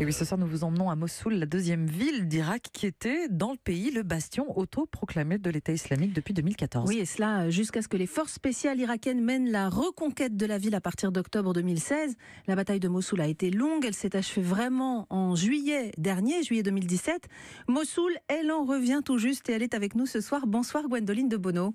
Et oui, ce soir, nous vous emmenons à Mossoul, la deuxième ville d'Irak qui était dans le pays le bastion autoproclamé de l'État islamique depuis 2014. Oui, et cela jusqu'à ce que les forces spéciales irakiennes mènent la reconquête de la ville à partir d'octobre 2016. La bataille de Mossoul a été longue, elle s'est achevée vraiment en juillet dernier, juillet 2017. Mossoul, elle en revient tout juste et elle est avec nous ce soir. Bonsoir Gwendoline de Bono.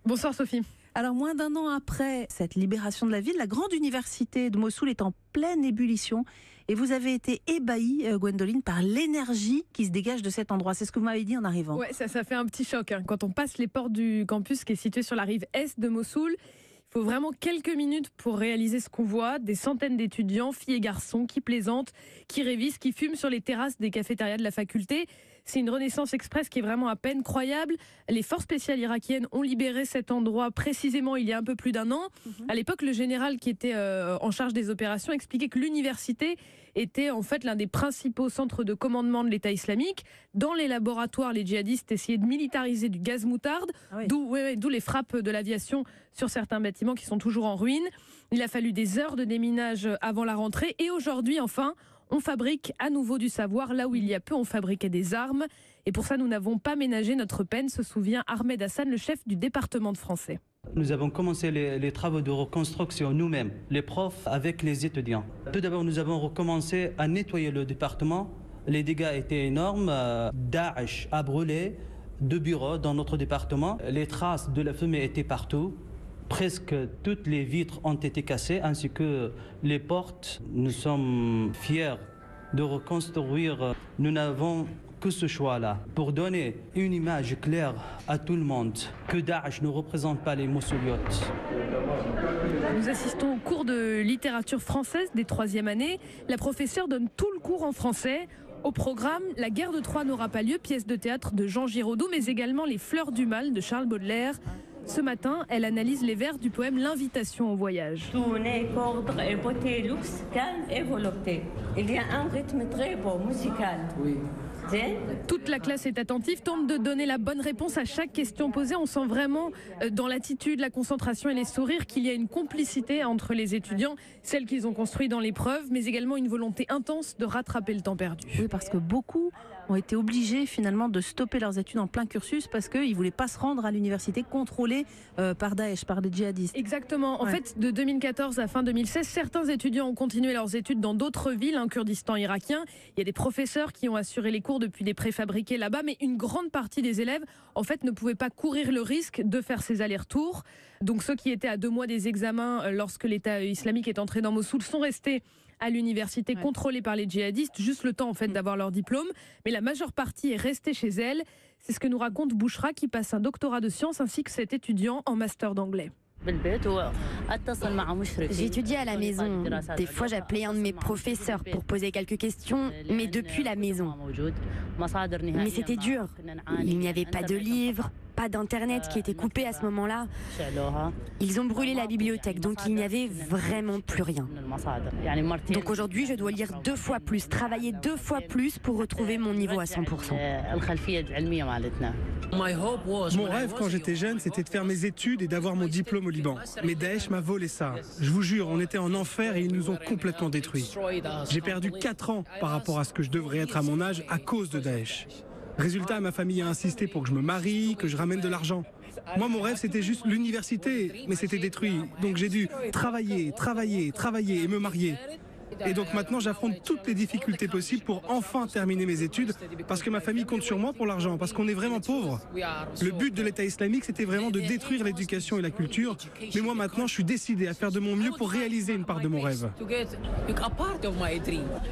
Bonsoir Sophie. Alors, moins d'un an après cette libération de la ville, la grande université de Mossoul est en pleine ébullition. Et vous avez été ébahie, Gwendoline, par l'énergie qui se dégage de cet endroit. C'est ce que vous m'avez dit en arrivant. Ouais, ça fait un petit choc. Quand on passe les portes du campus qui est situé sur la rive est de Mossoul, il faut vraiment quelques minutes pour réaliser ce qu'on voit. Des centaines d'étudiants, filles et garçons, qui plaisantent, qui révisent, qui fument sur les terrasses des cafétérias de la faculté. C'est une renaissance express qui est vraiment à peine croyable. Les forces spéciales irakiennes ont libéré cet endroit précisément il y a un peu plus d'un an. À l'époque, le général qui était en charge des opérations expliquait que l'université était en fait l'un des principaux centres de commandement de l'État islamique. Dans les laboratoires, les djihadistes essayaient de militariser du gaz moutarde, d'où les frappes de l'aviation sur certains bâtiments qui sont toujours en ruine. Il a fallu des heures de déminage avant la rentrée et aujourd'hui, enfin, on fabrique à nouveau du savoir. Là où il y a peu, on fabriquait des armes. Et pour ça, nous n'avons pas ménagé notre peine, se souvient Ahmed Hassan, le chef du département de français. Nous avons commencé les travaux de reconstruction nous-mêmes, les profs avec les étudiants. Tout d'abord, nous avons recommencé à nettoyer le département. Les dégâts étaient énormes. Daesh a brûlé 2 bureaux dans notre département. Les traces de la fumée étaient partout. Presque toutes les vitres ont été cassées, ainsi que les portes. Nous sommes fiers de reconstruire. Nous n'avons que ce choix-là pour donner une image claire à tout le monde que Daesh ne représente pas les Mossouliotes. Nous assistons au cours de littérature française des 3e années. La professeure donne tout le cours en français. Au programme, La guerre de Troie n'aura pas lieu, pièce de théâtre de Jean Giraudoux, mais également Les fleurs du mal de Charles Baudelaire. Ce matin, elle analyse les vers du poème L'invitation au voyage. Tournée, cordre et beauté, luxe, calme et volupté. Il y a un rythme très beau, musical. Oui. Toute la classe est attentive, tente de donner la bonne réponse à chaque question posée. On sent vraiment dans l'attitude, la concentration et les sourires qu'il y a une complicité entre les étudiants, celle qu'ils ont construite dans l'épreuve, mais également une volonté intense de rattraper le temps perdu. Oui, parce que beaucoup ont été obligés finalement de stopper leurs études en plein cursus parce qu'ils ne voulaient pas se rendre à l'université contrôlée par Daesh, par des djihadistes. Exactement. En fait, de 2014 à fin 2016, certains étudiants ont continué leurs études dans d'autres villes, en Kurdistan irakien. Il y a des professeurs qui ont assuré les cours depuis des préfabriqués là-bas, mais une grande partie des élèves, en fait, ne pouvaient pas courir le risque de faire ces allers-retours. Donc ceux qui étaient à 2 mois des examens lorsque l'État islamique est entré dans Mossoul sont restés à l'université contrôlée par les djihadistes, juste le temps en fait d'avoir leur diplôme, mais la majeure partie est restée chez elle. C'est ce que nous raconte Bouchra qui passe un doctorat de sciences ainsi que cet étudiant en master d'anglais. J'étudiais à la maison. Des fois, j'appelais un de mes professeurs pour poser quelques questions, mais depuis la maison. Mais c'était dur. Il n'y avait pas de livres, pas d'internet qui était coupé à ce moment-là. Ils ont brûlé la bibliothèque, donc il n'y avait vraiment plus rien. Donc aujourd'hui, je dois lire 2 fois plus, travailler 2 fois plus pour retrouver mon niveau à 100%. Mon rêve quand j'étais jeune, c'était de faire mes études et d'avoir mon diplôme au Liban. Mais Daesh m'a volé ça. Je vous jure, on était en enfer et ils nous ont complètement détruits. J'ai perdu 4 ans par rapport à ce que je devrais être à mon âge à cause de Daesh. Résultat, ma famille a insisté pour que je me marie, que je ramène de l'argent. Moi, mon rêve, c'était juste l'université, mais c'était détruit. Donc j'ai dû travailler et me marier. Et donc maintenant, j'affronte toutes les difficultés possibles pour enfin terminer mes études, parce que ma famille compte sur moi pour l'argent, parce qu'on est vraiment pauvres. Le but de l'État islamique, c'était vraiment de détruire l'éducation et la culture. Mais moi maintenant, je suis décidé à faire de mon mieux pour réaliser une part de mon rêve.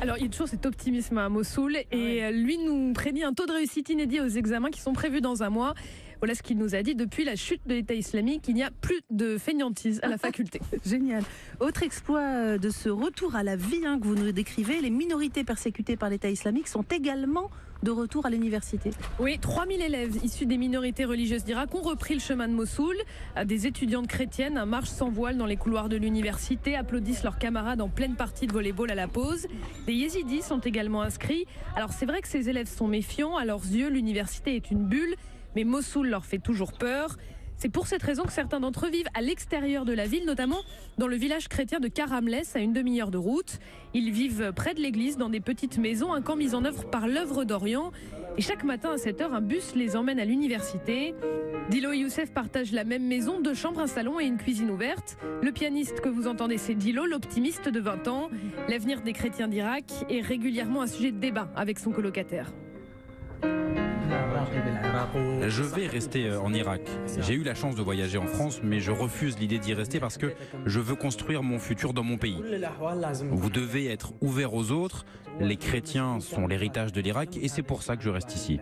Alors, il y a toujours cet optimisme à Mossoul et lui nous prédit un taux de réussite inédit aux examens qui sont prévus dans un mois. Voilà ce qu'il nous a dit. Depuis la chute de l'État islamique, il n'y a plus de fainéantise à la faculté. Génial. Autre exploit de ce retour à la vie que vous nous décrivez, les minorités persécutées par l'État islamique sont également de retour à l'université. Oui, 3000 élèves issus des minorités religieuses d'Irak ont repris le chemin de Mossoul. Des étudiantes chrétiennes marchent sans voile dans les couloirs de l'université, applaudissent leurs camarades en pleine partie de volley-ball à la pause. Des yézidis sont également inscrits. Alors c'est vrai que ces élèves sont méfiants. À leurs yeux, l'université est une bulle, mais Mossoul leur fait toujours peur. C'est pour cette raison que certains d'entre eux vivent à l'extérieur de la ville, notamment dans le village chrétien de Karamles, à une demi-heure de route. Ils vivent près de l'église, dans des petites maisons, un camp mis en œuvre par l'œuvre d'Orient. Et chaque matin à 7h, un bus les emmène à l'université. Dilo et Youssef partagent la même maison, 2 chambres, un salon et une cuisine ouverte. Le pianiste que vous entendez, c'est Dilo, l'optimiste de 20 ans. L'avenir des chrétiens d'Irak est régulièrement un sujet de débat avec son colocataire. Je vais rester en Irak. J'ai eu la chance de voyager en France, mais je refuse l'idée d'y rester parce que je veux construire mon futur dans mon pays. Vous devez être ouvert aux autres. Les chrétiens sont l'héritage de l'Irak et c'est pour ça que je reste ici.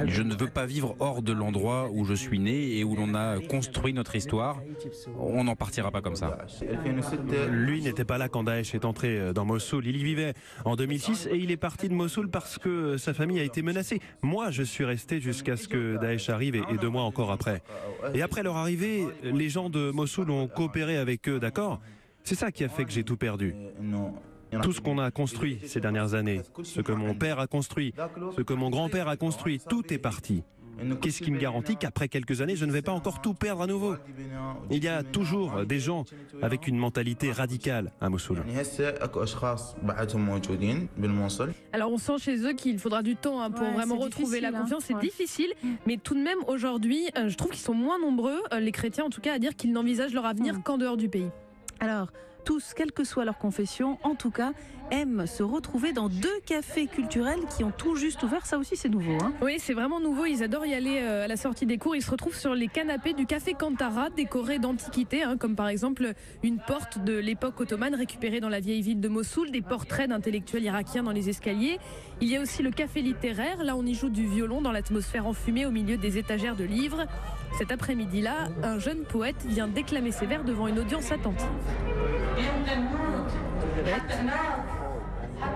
Je ne veux pas vivre hors de l'endroit où je suis né et où l'on a construit notre histoire. On n'en partira pas comme ça. Lui n'était pas là quand Daesh est entré dans Mossoul. Il y vivait en 2006 et il est parti de Mossoul parce que sa famille a été menacée. Moi, je suis resté jusqu'à ce que Daesh arrive et 2 mois encore après. Et après leur arrivée, les gens de Mossoul ont coopéré avec eux, d'accord ? C'est ça qui a fait que j'ai tout perdu. Tout ce qu'on a construit ces dernières années, ce que mon père a construit, ce que mon grand-père a construit, tout est parti. Qu'est-ce qui me garantit qu'après quelques années, je ne vais pas encore tout perdre à nouveau ? Il y a toujours des gens avec une mentalité radicale à Mossoul. Alors on sent chez eux qu'il faudra du temps pour vraiment retrouver la confiance. C'est difficile, mais tout de même aujourd'hui, je trouve qu'ils sont moins nombreux, les chrétiens en tout cas, à dire qu'ils n'envisagent leur avenir qu'en dehors du pays. Alors, tous, quelle que soit leur confession, en tout cas, aiment se retrouver dans 2 cafés culturels qui ont tout juste ouvert. Ça aussi, c'est nouveau. Oui, c'est vraiment nouveau. Ils adorent y aller à la sortie des cours. Ils se retrouvent sur les canapés du café Kantara, décorés d'antiquités, comme par exemple une porte de l'époque ottomane récupérée dans la vieille ville de Mossoul, des portraits d'intellectuels irakiens dans les escaliers. Il y a aussi le café littéraire. Là, on y joue du violon dans l'atmosphère enfumée au milieu des étagères de livres. Cet après-midi-là, un jeune poète vient déclamer ses vers devant une audience attentive.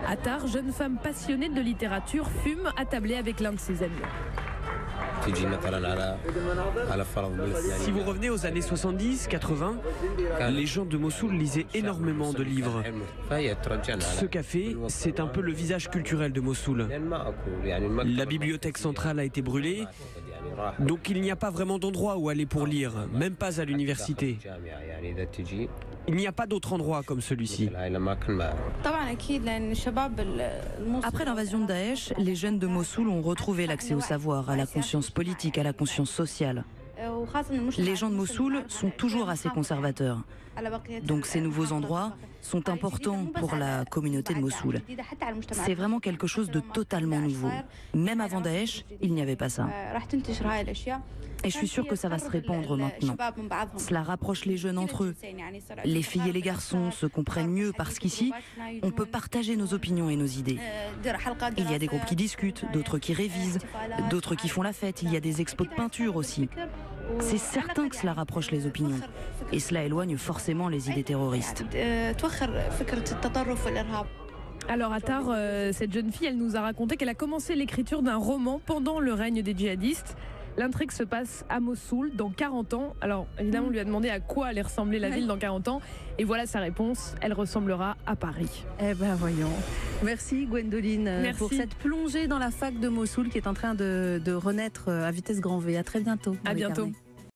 Attar, jeune femme passionnée de littérature, fume attablée avec l'un de ses amis. Si vous revenez aux années 70-80, les gens de Mossoul lisaient énormément de livres. Ce café, c'est un peu le visage culturel de Mossoul. La bibliothèque centrale a été brûlée, donc il n'y a pas vraiment d'endroit où aller pour lire, même pas à l'université. Il n'y a pas d'autre endroit comme celui-ci. Après l'invasion de Daesh, les jeunes de Mossoul ont retrouvé l'accès au savoir, à la conscience politique, à la conscience sociale. Les gens de Mossoul sont toujours assez conservateurs. Donc ces nouveaux endroits sont importants pour la communauté de Mossoul. C'est vraiment quelque chose de totalement nouveau. Même avant Daesh, il n'y avait pas ça. Et je suis sûre que ça va se répandre maintenant. Cela rapproche les jeunes entre eux. Les filles et les garçons se comprennent mieux parce qu'ici, on peut partager nos opinions et nos idées. Il y a des groupes qui discutent, d'autres qui révisent, d'autres qui font la fête. Il y a des expos de peinture aussi. C'est certain que cela rapproche les opinions. Et cela éloigne forcément les idées terroristes. Alors Attar, cette jeune fille, elle nous a raconté qu'elle a commencé l'écriture d'un roman pendant le règne des djihadistes. L'intrigue se passe à Mossoul dans 40 ans. Alors évidemment, on lui a demandé à quoi allait ressembler la ville dans 40 ans. Et voilà sa réponse, elle ressemblera à Paris. Eh ben voyons. Merci Gwendoline pour cette plongée dans la fac de Mossoul qui est en train de renaître à vitesse grand V. À très bientôt. À bientôt.